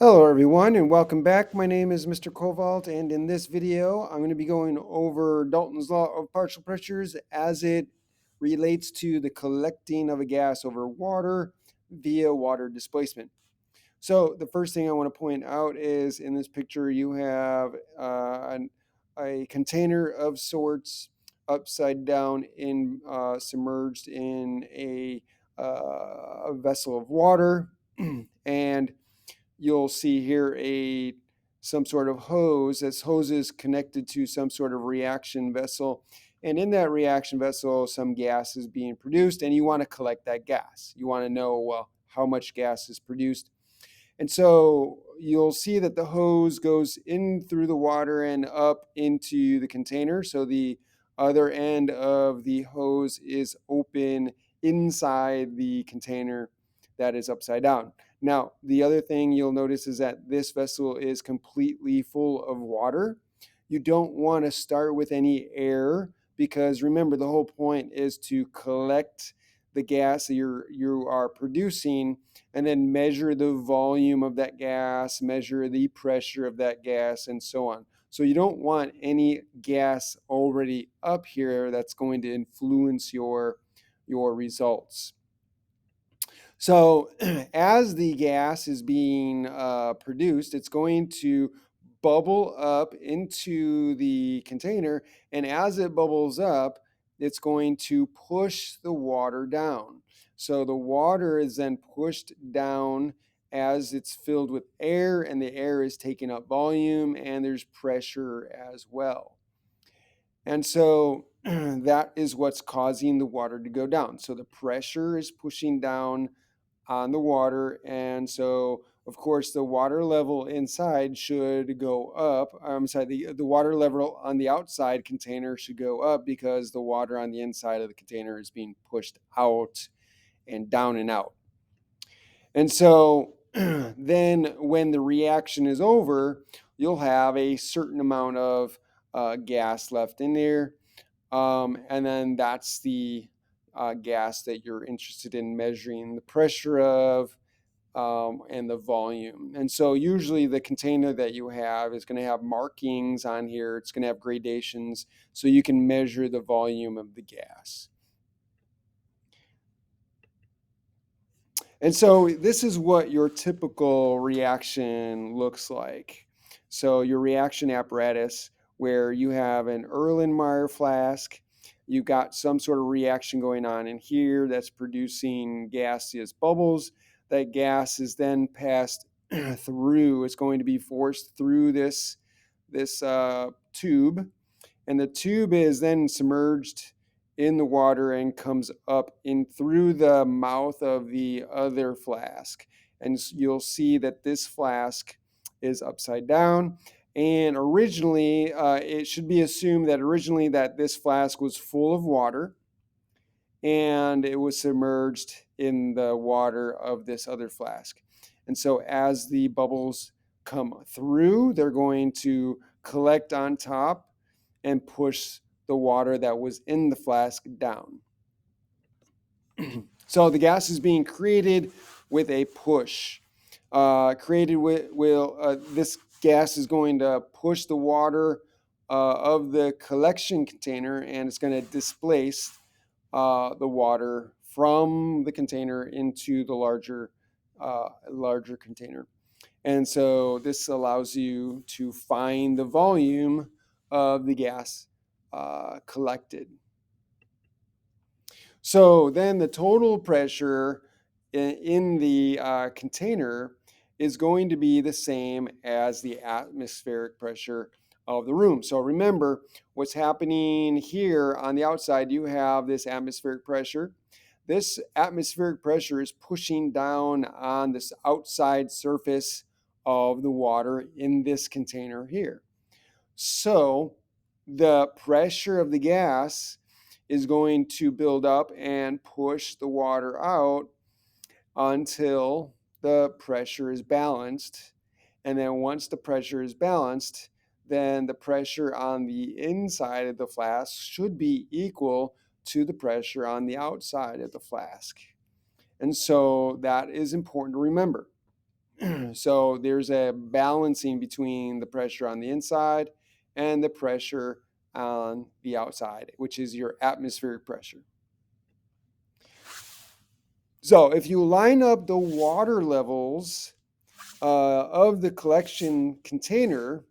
Hello everyone and welcome back. My name is Mr. Kovalt, and in this video I'm going to be going over Dalton's law of partial pressures as it relates to the collecting of a gas over water via water displacement. So the first thing I want to point out is in this picture you have a container of sorts upside down submerged in a vessel of water and you'll see here a some sort of hose. This hose is connected to some sort of reaction vessel. And in that reaction vessel, some gas is being produced, and you want to collect that gas. You want to know, well, how much gas is produced. And so you'll see that the hose goes in through the water and up into the container. So the other end of the hose is open inside the container that is upside down. Now, the other thing you'll notice is that this vessel is completely full of water. You don't want to start with any air because remember, the whole point is to collect the gas that you are producing and then measure the volume of that gas, measure the pressure of that gas, and so on. So you don't want any gas already up here that's going to influence your results. So as the gas is being produced, it's going to bubble up into the container, and as it bubbles up, it's going to push the water down. So the water is then pushed down as it's filled with air, and the air is taking up volume, and there's pressure as well. And so that is what's causing the water to go down. So the pressure is pushing down on the water. And so, of course, the water level inside should go up. I'm sorry, the water level on the outside container should go up because the water on the inside of the container is being pushed out and down and out. And so then when the reaction is over, you'll have a certain amount of gas left in there. And then that's the gas that you're interested in measuring the pressure of and the volume. And so usually the container that you have is going to have markings on here. It's going to have gradations so you can measure the volume of the gas. And so this is what your typical reaction looks like. So your reaction apparatus, where you have an Erlenmeyer flask, you've got some sort of reaction going on in here that's producing gaseous bubbles. That gas is then passed through. It's going to be forced through this tube, and the tube is then submerged in the water and comes up in through the mouth of the other flask. And you'll see that this flask is upside down. And originally, it should be assumed that originally that this flask was full of water and it was submerged in the water of this other flask. And so as the bubbles come through, they're going to collect on top and push the water that was in the flask down. So the gas is being created with a push. This gas is going to push the water of the collection container, and it's going to displace the water from the container into the larger container. And so this allows you to find the volume of the gas collected. So then the total pressure in the container is going to be the same as the atmospheric pressure of the room. So remember what's happening here on the outside, you have this atmospheric pressure. This atmospheric pressure is pushing down on this outside surface of the water in this container here. So the pressure of the gas is going to build up and push the water out until the pressure is balanced. And then once the pressure is balanced, then the pressure on the inside of the flask should be equal to the pressure on the outside of the flask. And so that is important to remember. So there's a balancing between the pressure on the inside and the pressure on the outside, which is your atmospheric pressure. So if you line up the water levels of the collection container,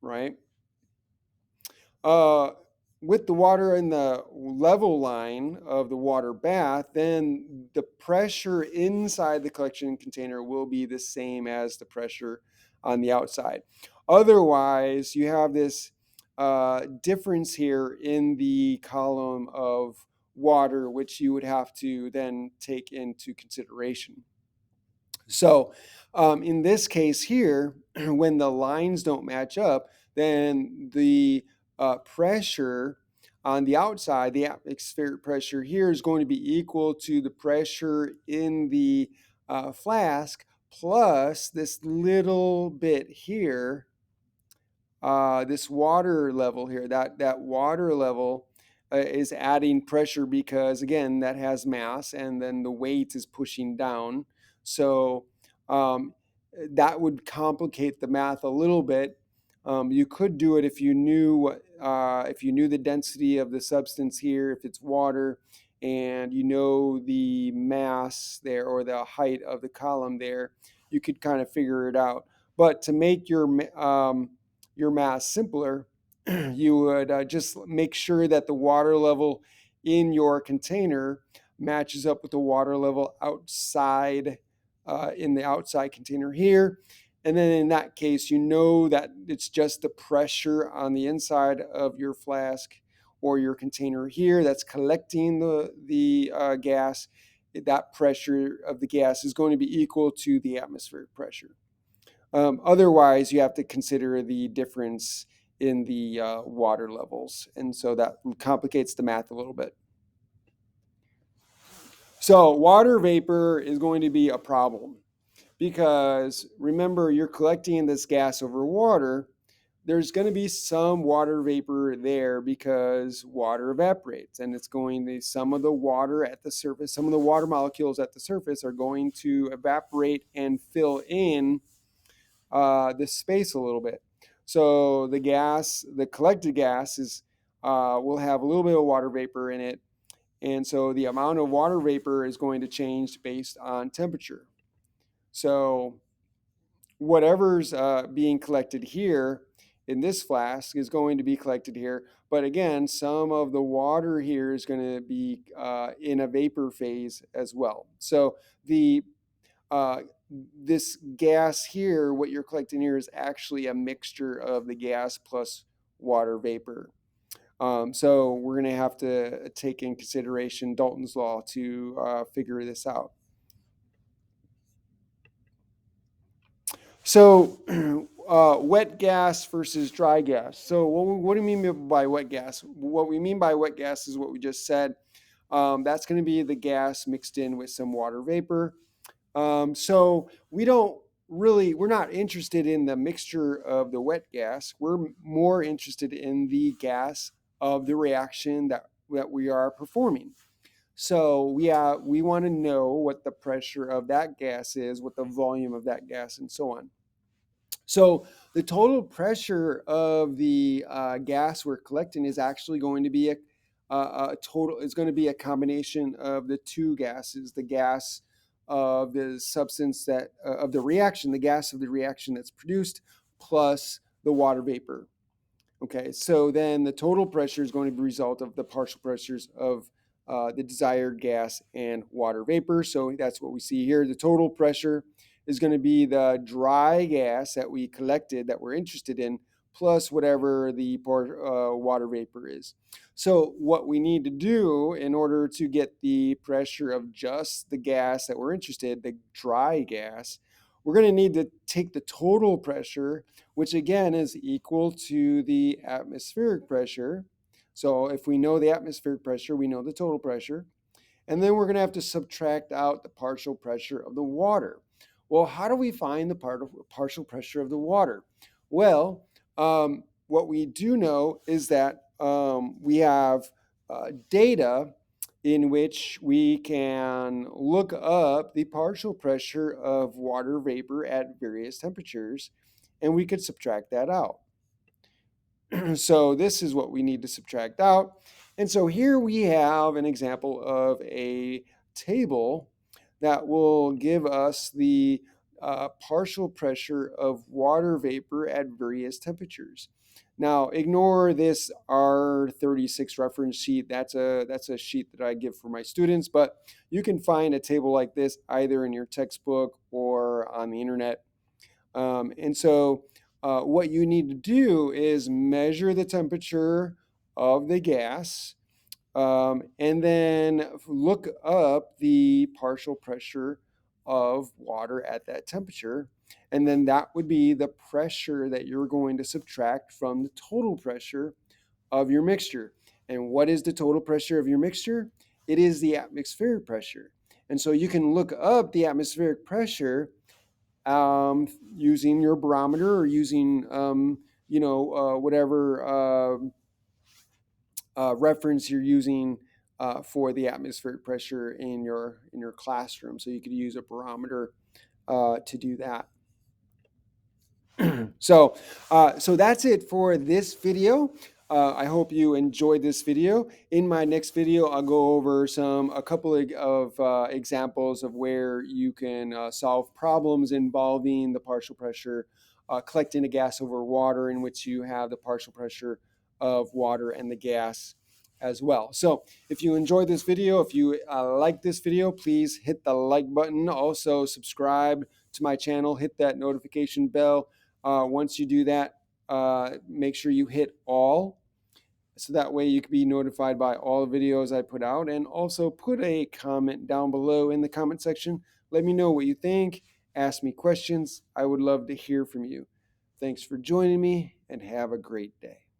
right, uh, with the water in the level line of the water bath, then the pressure inside the collection container will be the same as the pressure on the outside. Otherwise, you have this difference here in the column of water, which you would have to then take into consideration. So in this case here, when the lines don't match up, then the pressure on the outside, the atmospheric pressure here is going to be equal to the pressure in the flask plus this little bit here, this water level here, that water level is adding pressure because again that has mass and then the weight is pushing down. So um, that would complicate the math a little bit. You could do it if you knew the density of the substance here, if it's water, and you know the mass there or the height of the column there, you could kind of figure it out. But to make your mass simpler, you would just make sure that the water level in your container matches up with the water level outside in the outside container here. And then in that case, you know that it's just the pressure on the inside of your flask or your container here that's collecting the gas. That pressure of the gas is going to be equal to the atmospheric pressure. Otherwise, you have to consider the difference in the water levels. And so that complicates the math a little bit. So water vapor is going to be a problem because remember, you're collecting this gas over water. There's going to be some water vapor there because water evaporates, and it's going to, some of the water at the surface, some of the water molecules at the surface are going to evaporate and fill in this space a little bit. So the gas, the collected gas will have a little bit of water vapor in it. And so the amount of water vapor is going to change based on temperature. So whatever's being collected here in this flask is going to be collected here. But again, some of the water here is going to be in a vapor phase as well. So the this gas here, what you're collecting here is actually a mixture of the gas plus water vapor. So we're going to have to take in consideration Dalton's law to figure this out. So wet gas versus dry gas. So what do you mean by wet gas? What we mean by wet gas is what we just said. That's going to be the gas mixed in with some water vapor. So we're not interested in the mixture of the wet gas. We're more interested in the gas of the reaction that we are performing. So we want to know what the pressure of that gas is, what the volume of that gas, and so on. So the total pressure of the gas we're collecting is actually going to be a total. It's going to be a combination of the two gases: the gas of the substance that of the reaction, the gas of the reaction that's produced, plus the water vapor. Okay, so then the total pressure is going to be a result of the partial pressures of the desired gas and water vapor. So that's what we see here. The total pressure is going to be the dry gas that we collected that we're interested in, plus whatever the water vapor is. So what we need to do in order to get the pressure of just the gas that we're interested, the dry gas, we're going to need to take the total pressure, which again is equal to the atmospheric pressure. So if we know the atmospheric pressure, we know the total pressure. And then we're going to have to subtract out the partial pressure of the water. Well, how do we find the partial pressure of the water? Well, what we do know is that we have data in which we can look up the partial pressure of water vapor at various temperatures, and we could subtract that out. So this is what we need to subtract out. And so here we have an example of a table that will give us the partial pressure of water vapor at various temperatures. Now, ignore this R36 reference sheet. That's a sheet that I give for my students, but you can find a table like this either in your textbook or on the internet. And so what you need to do is measure the temperature of the gas, and then look up the partial pressure of water at that temperature. And then that would be the pressure that you're going to subtract from the total pressure of your mixture. And what is the total pressure of your mixture? It is the atmospheric pressure. And so you can look up the atmospheric pressure using your barometer or using whatever reference you're using for the atmospheric pressure in your classroom. So you could use a barometer to do that. So that's it for this video. I hope you enjoyed this video. In my next video, I'll go over a couple of examples of where you can solve problems involving the partial pressure, collecting a gas over water, in which you have the partial pressure of water and the gas as well. So if you enjoyed this video, if you like this video, please hit the like button. Also subscribe to my channel, hit that notification bell. Once you do that, make sure you hit all, so that way you can be notified by all the videos I put out. And also put a comment down below in the comment section. Let me know what you think. Ask me questions. I would love to hear from you. Thanks for joining me, and have a great day.